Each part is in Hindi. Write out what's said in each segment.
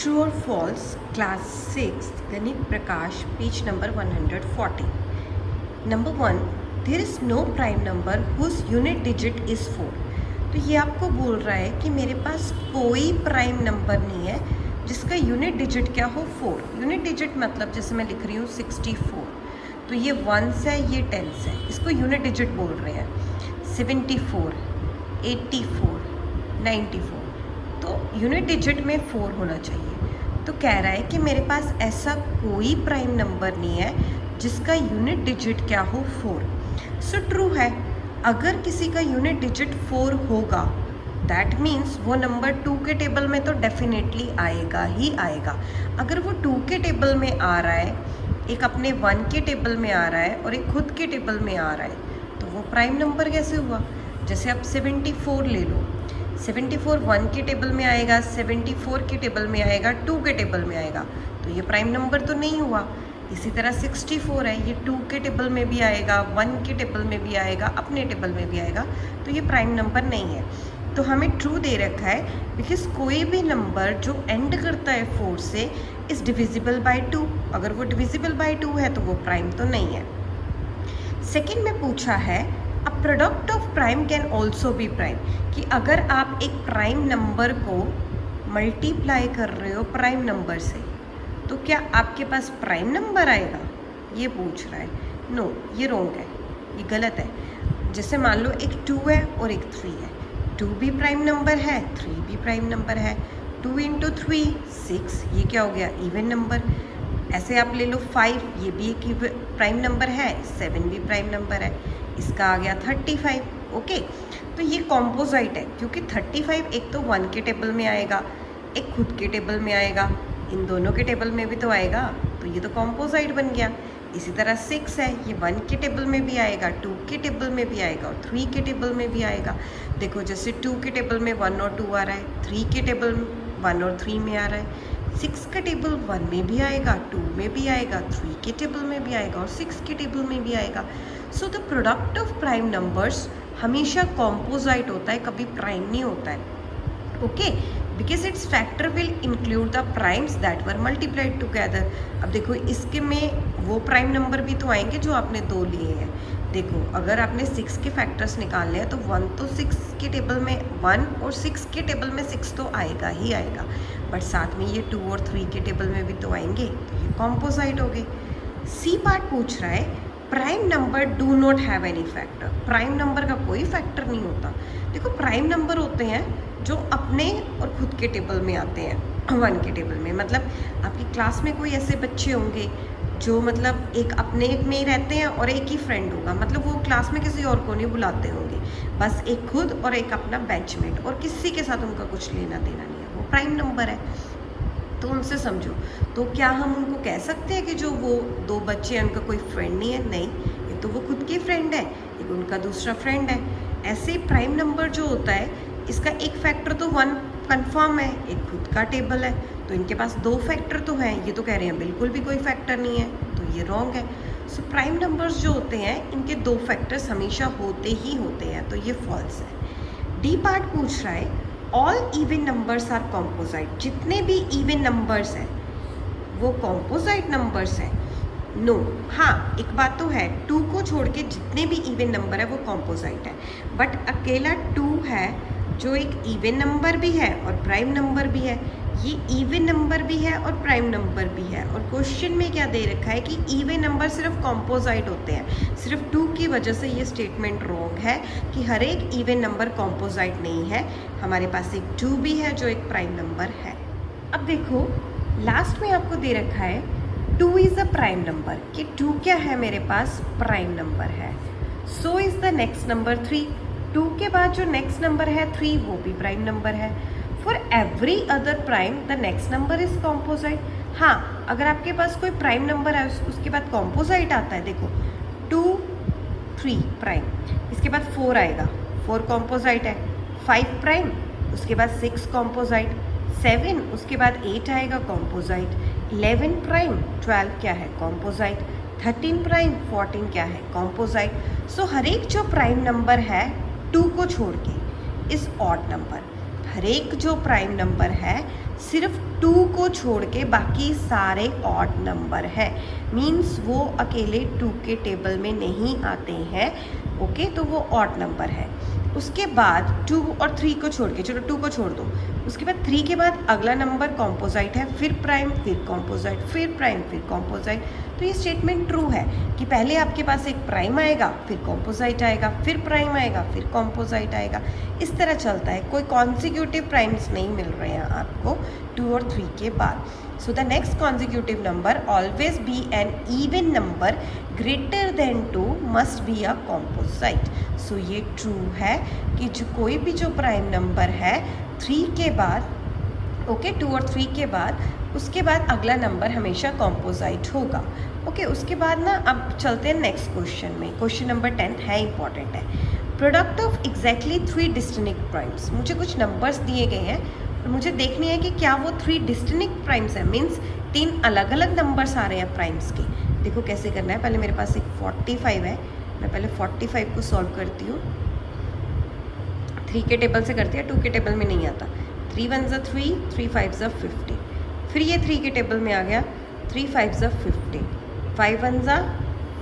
True or false, class 6, Ganit Prakash, page number 140. Number 1, there is no prime number whose unit digit is 4. तो ये आपको बोल रहा है कि मेरे पास कोई प्राइम नंबर नहीं है जिसका यूनिट डिजिट क्या हो 4. यूनिट डिजिट मतलब जैसे मैं लिख रही हूँ 64, तो ये 1s है, ये 10s है, इसको यूनिट डिजिट बोल रहे हैं. 74, 84, 94, तो यूनिट डिजिट में 4 होना चाहिए. तो कह रहा है कि मेरे पास ऐसा कोई प्राइम नंबर नहीं है जिसका यूनिट डिजिट क्या हो 4. सो ट्रू है. अगर किसी का यूनिट डिजिट 4 होगा दैट मीन्स वो नंबर 2 के टेबल में तो डेफिनेटली आएगा ही आएगा. अगर वो 2 के टेबल में आ रहा है, एक अपने 1 के टेबल में आ रहा है और एक खुद के टेबल में आ रहा है, तो वो प्राइम नंबर कैसे हुआ? जैसे आप 74 ले लो, 74 1 के टेबल में आएगा, 74 के टेबल में आएगा, 2 के टेबल में आएगा, तो ये प्राइम नंबर तो नहीं हुआ. इसी तरह 64 है, ये 2 के टेबल में भी आएगा, 1 के टेबल में भी आएगा, अपने टेबल में भी आएगा, तो ये प्राइम नंबर नहीं है. तो हमें ट्रू दे रखा है बिकॉज कोई भी नंबर जो एंड करता है 4 से इज़ डिविजिबल बाय 2. अगर वो डिविजिबल बाय 2 है तो वो प्राइम तो नहीं है. सेकेंड में पूछा है a product of prime can also be prime, कि अगर आप एक प्राइम नंबर को मल्टीप्लाई कर रहे हो प्राइम नंबर से तो क्या आपके पास प्राइम नंबर आएगा, ये पूछ रहा है. नो, ये रॉन्ग है, ये गलत है. जैसे मान लो एक 2 है और एक 3 है, 2 भी प्राइम नंबर है, 3 भी प्राइम नंबर है. 2 इंटू 3 6, ये क्या हो गया? Even number. ऐसे आप ले लो 5, ये भी एक प्राइम नंबर है, 7 भी प्राइम नंबर है. इसका आ गया 35. ओके, तो ये कॉम्पोजाइट है क्योंकि 35 एक तो 1 के टेबल में आएगा, एक खुद के टेबल में आएगा, इन दोनों के टेबल में भी तो आएगा, तो ये तो कॉम्पोजाइट बन गया. इसी तरह 6 है, ये 1 के टेबल में भी आएगा, 2 के टेबल में भी आएगा और 3 के टेबल में भी आएगा. देखो जैसे 2 के टेबल में 1 और 2 आ रहा है, 3 के टेबल 1 और 3 में आ रहा है, 6 का टेबल 1 में भी आएगा, 2 में भी आएगा, 3 के टेबल में भी आएगा और 6 के टेबल में भी आएगा. So the product of prime numbers हमेशा कॉम्पोजाइट होता है, कभी प्राइम नहीं होता है. Okay, because it's factor will include the primes that were multiplied together. अब देखो इसके में वो प्राइम नंबर भी तो आएंगे जो आपने 2 लिए हैं. देखो अगर आपने 6 के फैक्टर्स निकालने हैं तो 1 तो 6 के टेबल में 1 और 6 के टेबल में 6 तो आएगा ही आएगा, बट साथ में ये 2 और 3 के टेबल में भी तो आएंगे, तो ये कॉम्पोजाइट हो गए. सी पार्ट पूछ रहा है prime number do not have any factor. Prime number का कोई फैक्टर नहीं होता. देखो प्राइम नंबर होते हैं जो अपने और खुद के टेबल में आते हैं, 1 के टेबल में. मतलब आपकी क्लास में कोई ऐसे बच्चे होंगे जो मतलब एक अपने में ही रहते हैं और एक ही फ्रेंड होगा, मतलब वो क्लास में किसी और को नहीं बुलाते होंगे, बस एक खुद और एक अपना बैचमेट, और किसी के साथ उनका कुछ लेना देना नहीं है, वो प्राइम नंबर है. तो उनसे समझो, तो क्या हम उनको कह सकते हैं कि जो वो 2 बच्चे हैं उनका कोई फ्रेंड नहीं है? नहीं, ये तो वो खुद के फ्रेंड है, एक उनका दूसरा फ्रेंड है. ऐसे प्राइम नंबर जो होता है इसका एक फैक्टर तो 1 कंफर्म है, एक खुद का टेबल है, तो इनके पास 2 फैक्टर तो हैं. ये तो कह रहे हैं बिल्कुल भी कोई फैक्टर नहीं है, तो ये रॉन्ग है. सो प्राइम नंबर्स जो होते हैं इनके 2 फैक्टर्स हमेशा होते ही होते हैं, तो ये फॉल्स है. डी पार्ट पूछ रहा है all even numbers are composite. जितने भी इवन नंबर्स हैं वो कॉम्पोजाइट नंबर्स हैं. नो, हाँ एक बात तो है, 2 को छोड़ के जितने भी इवन नंबर है वो कॉम्पोजाइट है, बट अकेला 2 है जो एक इवन नंबर भी है और प्राइम नंबर भी है. ये इवन नंबर भी है और प्राइम नंबर भी है, और क्वेश्चन में क्या दे रखा है कि इवन नंबर सिर्फ कॉम्पोजाइट होते हैं. सिर्फ 2 की वजह से ये स्टेटमेंट रॉन्ग है कि हर एक इवन नंबर कॉम्पोजाइट नहीं है. हमारे पास एक 2 भी है जो एक प्राइम नंबर है. अब देखो लास्ट में आपको दे रखा है 2 इज़ अ प्राइम नंबर, कि 2 क्या है मेरे पास? प्राइम नंबर है. So is the next number 3. 2 के बाद जो नेक्स्ट नंबर है 3 वो भी प्राइम नंबर है. For every other prime the next number is composite. हाँ, अगर आपके पास कोई प्राइम नंबर है उसके बाद कॉम्पोजाइट आता है, देखो 2 3 प्राइम, इसके बाद 4 आएगा, 4 कॉम्पोजाइट है. 5 प्राइम, उसके बाद 6 कॉम्पोजाइट. 7 उसके बाद 8 आएगा, कॉम्पोजाइट. 11 प्राइम 12 क्या है? कॉम्पोजाइट. 13 प्राइम 14 क्या है? कॉम्पोजाइट. सो हर एक जो प्राइम नंबर है 2 को छोड़ के इज ऑड नंबर. हर एक जो प्राइम नंबर है सिर्फ 2 को छोड़ के बाकी सारे ऑड नंबर है, मीन्स वो अकेले 2 के टेबल में नहीं आते हैं। ओके, तो वो ऑड नंबर है। उसके बाद 2 और 3 को छोड़ के, चलो 2 को छोड़ दो, उसके बाद 3 के बाद अगला नंबर कॉम्पोजाइट है, फिर प्राइम, फिर कॉम्पोजाइट, फिर प्राइम, फिर कॉम्पोजाइट। तो ये स्टेटमेंट ट्रू है कि पहले आपके पास एक प्राइम आएगा, फिर कॉम्पोजाइट आएगा, फिर प्राइम आएगा, फिर कॉम्पोजाइट आएगा। इस तरह चलता है, कोई कॉन्सिक्यूटिव प्राइम्स नहीं मिल रहे हैं आपको 2 और 3 के बाद। So the next consecutive number always be an even number greater than 2 must be a composite. So ये ट्रू है कि जो कोई भी जो प्राइम नंबर है 3 के बाद, ओके, 2 और 3 के बाद, उसके बाद अगला नंबर हमेशा कॉम्पोजाइट होगा। ओके, उसके बाद ना अब चलते हैं नेक्स्ट क्वेश्चन में। क्वेश्चन नंबर 10 है, इंपॉर्टेंट है। Product of exactly 3 distinct primes. मुझे कुछ नंबर्स दिए गए हैं और मुझे देखनी है कि क्या वो 3 डिस्टिंक्ट प्राइम्स हैं, मीन्स 3 अलग अलग नंबर्स आ रहे हैं प्राइम्स के। देखो कैसे करना है, पहले मेरे पास एक 45 है, मैं पहले 45 को सॉल्व करती हूँ। 3 के टेबल से करती है, 2 के टेबल में नहीं आता। 3 1 ज़ा 3, 3 5 ज़ा 15, फिर ये 3 के टेबल में आ गया, 3 5 ज़ा 15, 5 1 ज़ा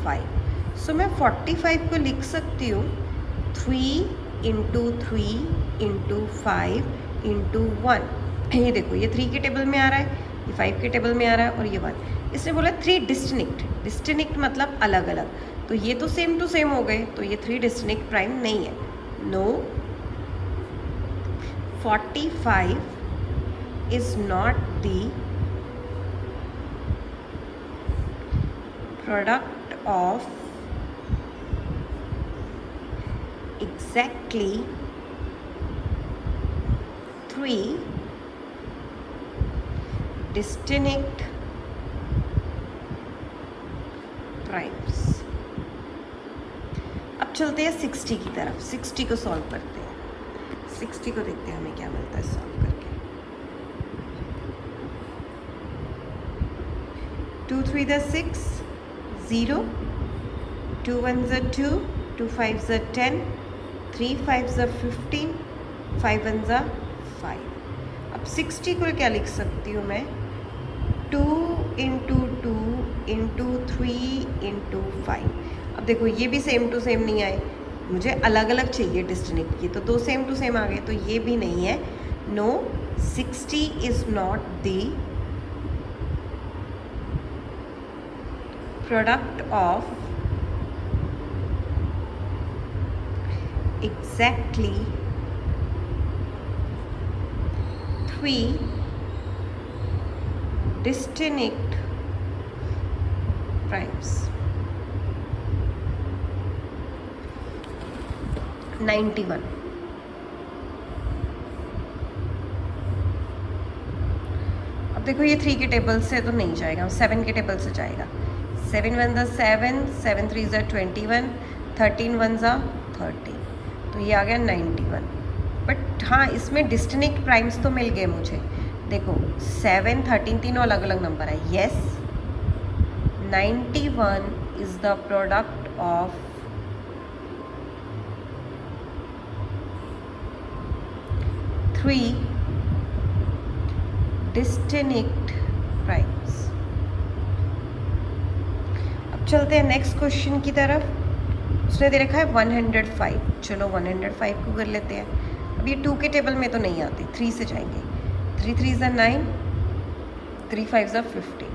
5। सो मैं 45 को लिख सकती हूँ 3 इंटू 3 इंटू 5 इंटू 1। ये देखो, ये 3 के टेबल में आ रहा है, ये 5 के टेबल में आ रहा है और ये 1। इसने बोला 3 डिस्टिंक्ट, डिस्टिंक्ट मतलब अलग अलग, तो ये तो सेम टू सेम हो गए, तो ये 3 डिस्टिंक्ट प्राइम नहीं है। No, 45 is not the product of exactly 3 distinct primes। अब चलते हैं 60 की तरफ, 60 को सॉल्व करते हैं। 60 को देखते हैं हमें क्या मिलता है सॉल्व करके। 2 3 ज़ा 6, 0, 2 1 ज़ा 2, 2 5 ज़ा 10, 3 5 ज़ा 15, 5 1 ज़ा 5। अब 60 को क्या लिख सकती हूँ मैं, 2 इंटू 2 इंटू 3 इंटू 5। अब देखो ये भी सेम टू सेम नहीं आए, मुझे अलग अलग चाहिए डिस्टिंक्ट। ये तो 2 सेम टू सेम आ गए, तो ये भी नहीं है। No, 60 is not the product of exactly 3 distinct primes. 91। अब देखो ये 3 के टेबल से तो नहीं जाएगा, 7 के टेबल से जाएगा। 7 1 ज़ा 7, 7 3 ज़ा 21, 13 1 ज़ा 30, तो ये आ गया 91। बट हाँ, इसमें डिस्टिंक्ट प्राइम्स तो मिल गए मुझे। देखो 7 13 तीनों अलग अलग नंबर है। Yes, 91 is the product of 3 distinct primes. अब चलते हैं नेक्स्ट क्वेश्चन की तरफ। उसने दे रखा है 105। चलो 105 को कर लेते हैं। अब ये 2 के टेबल में तो नहीं आती, 3 से जाएंगे। 3 3 ज़ा 9, 3 5 ज़ा 15,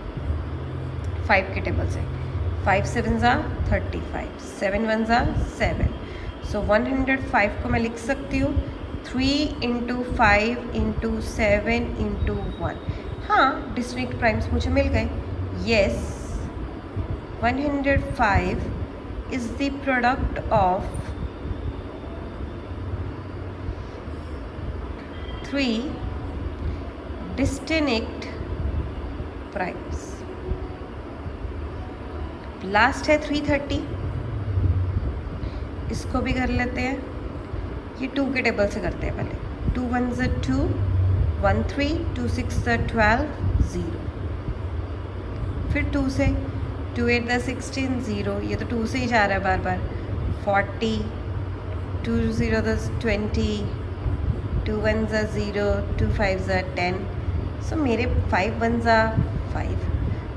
5 के टेबल से। 5 7 ज़ा 35, 7 1 ज़ा 7। सो 105 को मैं लिख सकती हूँ 3 इंटू 5 इंटू 7 इंटू 1। हाँ, डिस्टिंक्ट प्राइम्स मुझे मिल गए। Yes, 105 is the product of 3 distinct primes। Last है 330, इसको भी कर लेते हैं। ये 2 के टेबल से करते हैं पहले। 2 1 ज़ा 2, 1 3, 2 6 ज़ा 12, 0। फिर 2 से 2 8 ज़ा 16, 0। ये तो 2 से ही जा रहा है बार बार। 40, 2 0 ज़ा 20, 2 1 ज़ा 0, 2 5 ज़ा 10, सो मेरे 5 1 ज़ा 5,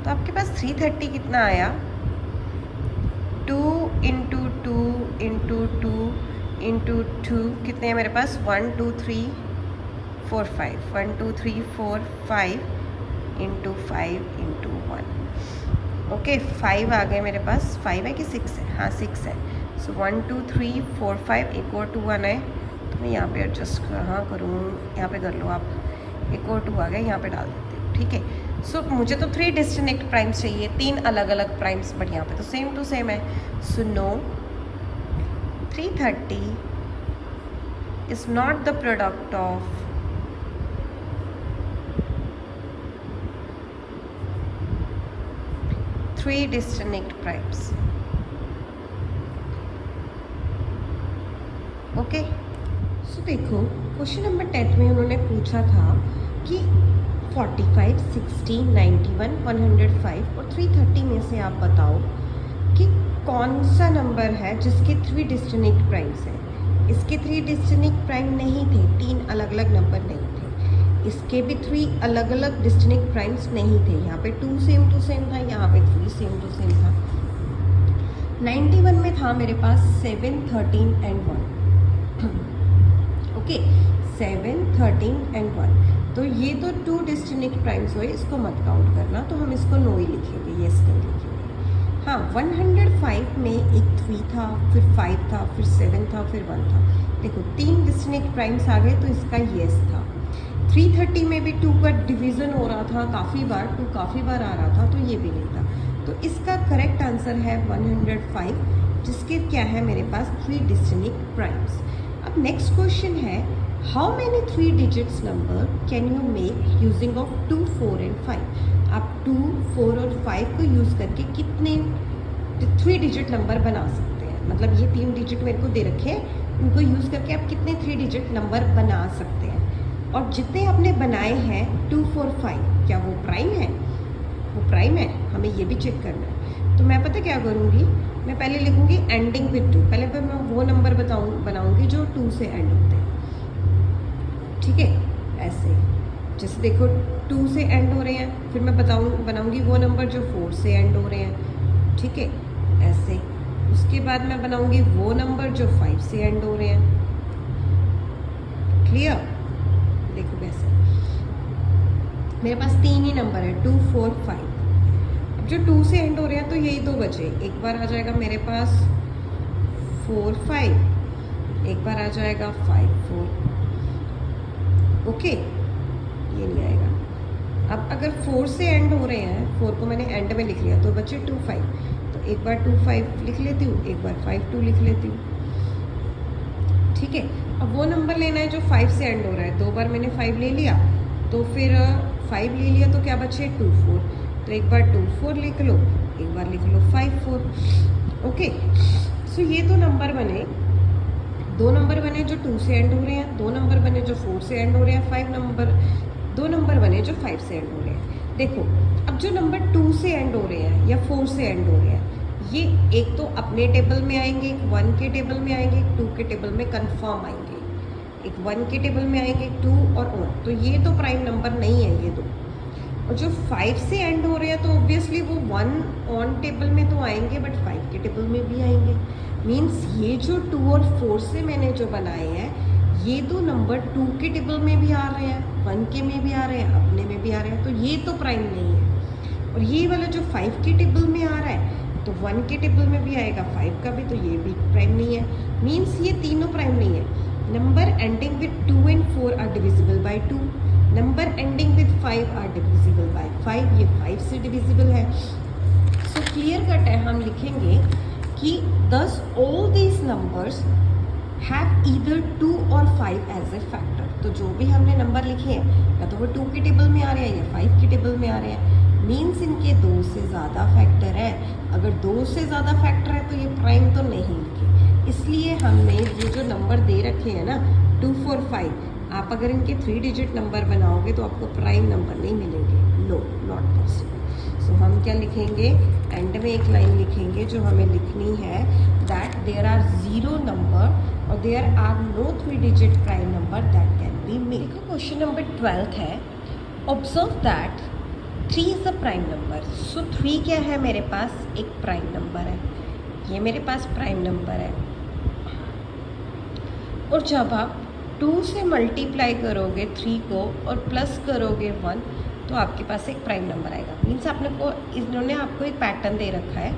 तो आपके पास 330 कितना आया, 2 इंटू 2 इंटू 2 इंटू 2 कितने हैं मेरे पास, 1 2 3 4 5, 1 2 3 4 5 इंटू 5 इंटू 1। ओके 5 आ गए मेरे पास, 5 है कि 6 है, हाँ 6 है। सो 1 2 3 4 5, एक और 2 आना है, तो मैं यहाँ पे एडजस्ट कहाँ करूँ, यहाँ पे कर लो आप, एक और 2 आ गया, यहाँ पे डाल देते हो, ठीक है। सो मुझे तो 3 डिस्टिंक्ट प्राइम्स चाहिए, 3 अलग अलग प्राइम्स, बट यहाँ पे तो सेम टू सेम है। So no, 330 is not the product of three distinct primes. Okay so देखो क्वेश्चन नंबर 10 में उन्होंने पूछा था कि 45, 60, 91, 105 और 330 में से आप बताओ कि कौन सा नंबर है जिसके 3 डिस्टिंक्ट प्राइम्स हैं। इसके 3 डिस्टिंक्ट प्राइम नहीं थे, 3 अलग अलग नंबर नहीं थे। इसके भी 3 अलग अलग डिस्टिंक्ट प्राइम्स नहीं थे। यहाँ पे 2 सेम टू सेम था, यहाँ पे 3 सेम टू सेम था। 91 में था मेरे पास 7, 13 एंड 1। ओके 7, 13 एंड 1, तो ये तो 2 डिस्टिंक्ट प्राइम्स हुए, इसको मत काउंट करना, तो हम इसको नो ही लिखेंगे, येस नहीं लिखेंगे। हाँ 105 में एक 3 था, फिर 5 था, फिर 7 था, फिर 1 था। देखो 3 डिस्टिंक्ट प्राइम्स आ गए, तो इसका येस था। 330 में भी 2 का डिवीज़न हो रहा था काफ़ी बार, 2 काफ़ी बार आ रहा था, तो ये भी नहीं था। तो इसका करेक्ट आंसर है 105, जिसके क्या है मेरे पास 3 डिस्टिंक्ट प्राइम्स। अब नेक्स्ट क्वेश्चन है, how many 3 digits number can you make using of 2, 4 and 5। आप 2, 4 और 5 को यूज़ करके कितने 3 डिजिट नंबर बना सकते हैं। मतलब ये 3 डिजिट मेरे को दे रखे हैं, इनको यूज़ करके आप कितने 3 डिजिट नंबर बना सकते हैं। और जितने आपने बनाए हैं 2, 4, 5, क्या वो प्राइम है? वो प्राइम है, हमें ये भी चेक करना है। तो मैं पता क्या करूँगी, मैं पहले लिखूँगी एंडिंग विद 2। पहले पर मैं वो नंबर बनाऊँगी जो 2 से एंड होते हैं, ठीक है। ऐसे जैसे देखो 2 से एंड हो रहे हैं, फिर मैं बनाऊँगी वो नंबर जो 4 से एंड हो रहे हैं, ठीक है। ऐसे उसके बाद मैं बनाऊँगी वो नंबर जो 5 से एंड हो रहे हैं। क्लियर? देखो कैसे, मेरे पास 3 ही नंबर है, 2, 4, 5। अब जो 2 से एंड हो रहे हैं तो यही 2 बचे। एक बार आ जाएगा मेरे पास 4, 5, एक बार आ जाएगा 5, 4। ओके ये नहीं आएगा। अब अगर 4 से एंड हो रहे हैं, 4 को मैंने एंड में लिख लिया, तो बचे 2, 5। तो एक बार 2, 5 लिख लेती हूँ, एक बार 5, 2 लिख लेती हूँ, ठीक है। अब वो नंबर लेना है जो 5 से एंड हो रहा है। 2 बार मैंने 5 ले लिया, तो फिर 5 ले लिया, तो क्या बचे 2, 4। तो एक बार 2, 4 लिख लो, एक बार लिख लो 5, 4। ओके सो ये तो नंबर बने, 2 नंबर बने जो 2 से एंड हो रहे हैं, 2 नंबर बने जो 4 से एंड हो रहे हैं, 2 नंबर बने जो 5 से एंड हो रहे हैं। देखो अब जो नंबर 2 से एंड हो रहे हैं या 4 से एंड हो रहे हैं, ये एक तो अपने टेबल में आएंगे, एक 1 के टेबल में आएंगे, एक 2 के टेबल में कंफर्म आएंगे, एक 1 के टेबल में आएंगे, 2 और ऑन। तो ये तो प्राइम नंबर नहीं है ये दो। और जो 5 से एंड हो रहे हैं तो ऑब्वियसली वो 1 ऑन टेबल में तो आएंगे, बट 5 के टेबल में भी आएंगे। मीन्स ये जो 2 और 4 से मैंने जो बनाए हैं, ये तो नंबर 2 के टेबल में भी आ रहे हैं, 1 के में भी आ रहे हैं, अपने में भी आ रहे हैं, तो ये तो प्राइम नहीं है। और ये वाला जो 5 के टेबल में आ रहा है, तो 1 के टेबल में भी आएगा, 5 का भी, तो ये भी प्राइम नहीं है। मीन्स ये तीनों प्राइम नहीं है। Number ending with 2 and 4 are divisible by 2, number ending with 5 are divisible by 5, ये 5 से डिविजिबल है। सो क्लियर कट है, हम लिखेंगे कि thus all these numbers have either 2 और 5 as a factor। तो जो भी हमने नंबर लिखे हैं, या तो वो 2 के टेबल में आ रहे हैं या 5 के टेबल में आ रहे हैं। मीन्स इनके 2 से ज़्यादा फैक्टर है। अगर 2 से ज़्यादा फैक्टर है तो ये प्राइम तो नहीं लिखे। इसलिए हमने ये जो नंबर दे रखे हैं ना 2, 4, 5, आप अगर इनके 3 डिजिट नंबर बनाओगे तो आपको प्राइम नंबर नहीं मिलेंगे। No, not possible. सो हम क्या लिखेंगे, एंड में एक लाइन लिखेंगे जो हमें लिखनी है, दैट देयर आर 0 नंबर और there are no 3 digit prime number that can be made. Question number 12 है, observe that 3 is a prime number. So 3 क्या है मेरे पास? एक प्राइम नंबर है। ये मेरे पास प्राइम नंबर है। और जब आप 2 से मल्टीप्लाई करोगे 3 को और प्लस करोगे 1, तो आपके पास एक प्राइम नंबर आएगा। मीन्स इन्होंने आपको एक पैटर्न दे रखा है।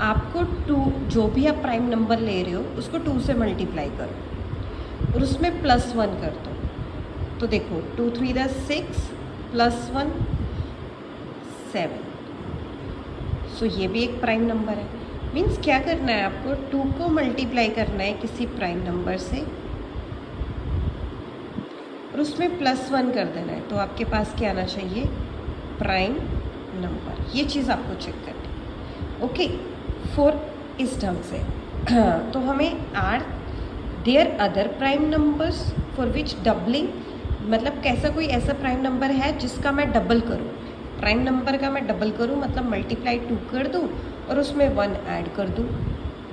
आपको 2, जो भी आप प्राइम नंबर ले रहे हो उसको 2 से मल्टीप्लाई करो और उसमें +1 कर दो। तो देखो 2 3 दा 6 +1 7। सो ये भी एक प्राइम नंबर है। मीन्स क्या करना है आपको? 2 को मल्टीप्लाई करना है किसी प्राइम नंबर से और उसमें +1 कर देना है। तो आपके पास क्या आना चाहिए? Prime number. ये चीज़ आपको चेक करनी है। ओके, 4 इस ढंग से तो हमें are there other prime numbers for which doubling, मतलब कैसा कोई ऐसा प्राइम नंबर है जिसका मैं डबल करूँ। प्राइम नंबर का मैं डबल करूँ मतलब मल्टीप्लाई 2 कर दूँ और उसमें 1 ऐड कर दूँ।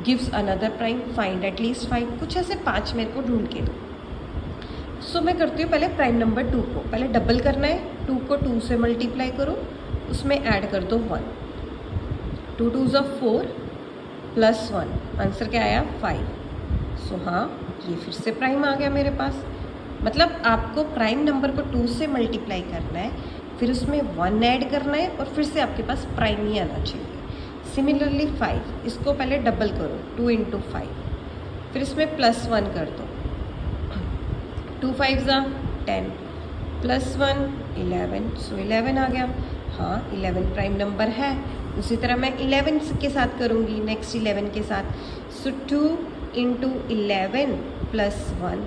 Gives another prime, find at least 5। कुछ ऐसे 5 मेरे को ढूंढ के दो। सो मैं करती हूँ पहले प्राइम नंबर 2 को पहले डबल करना है। 2 को 2 से मल्टीप्लाई करो, उसमें ऐड कर दो 1। 2 2 ज़ा 4 +1, आंसर क्या आया? 5। सो हाँ, ये फिर से प्राइम आ गया मेरे पास। मतलब आपको प्राइम नंबर को 2 से मल्टीप्लाई करना है, फिर उसमें 1 ऐड करना है और फिर से आपके पास प्राइम ही आना चाहिए। सिमिलरली 5, इसको पहले डबल करो 2 × 5, फिर इसमें +1 कर दो। 2 5 ज़ा 10 +1 11। सो 11 आ गया। हाँ, 11 प्राइम नंबर है। उसी तरह मैं 11 के साथ करूँगी, नेक्स्ट 11 के साथ। सो 2 × 11 +1,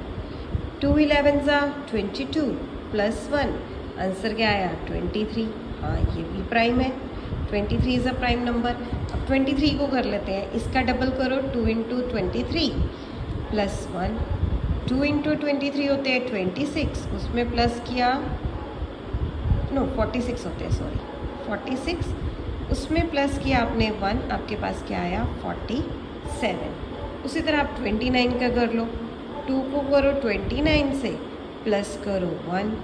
2 11 ज़ा 22 +1, आंसर क्या आया? 23। हाँ, ये भी प्राइम है। 23 इज़ अ प्राइम नंबर। अब 23 को कर लेते हैं, इसका डबल करो 2 × 23 +1, 2 × 23 होते हैं 26, उसमें प्लस किया 46 होते हैं, सॉरी 46, उसमें प्लस किया आपने 1, आपके पास क्या आया? 47। उसी तरह आप 29 का कर लो, 2 को करो 29 से, प्लस करो 1,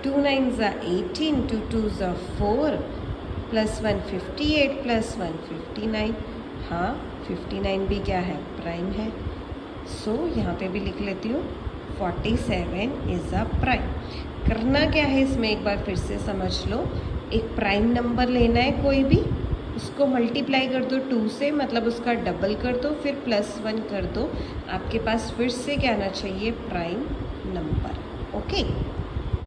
2 9 ज़ा 18, 2 2 ज़ा 4, +1 58, +1 59। हाँ, 59 भी क्या है? प्राइम है। सो यहाँ पे भी लिख लेती हूँ 47 इज़ अ प्राइम। करना क्या है इसमें एक बार फिर से समझ लो। एक प्राइम नंबर लेना है कोई भी, उसको मल्टीप्लाई कर दो 2 से, मतलब उसका डबल कर दो, फिर +1 कर दो। आपके पास फिर से क्या आना चाहिए? Prime number. ओके।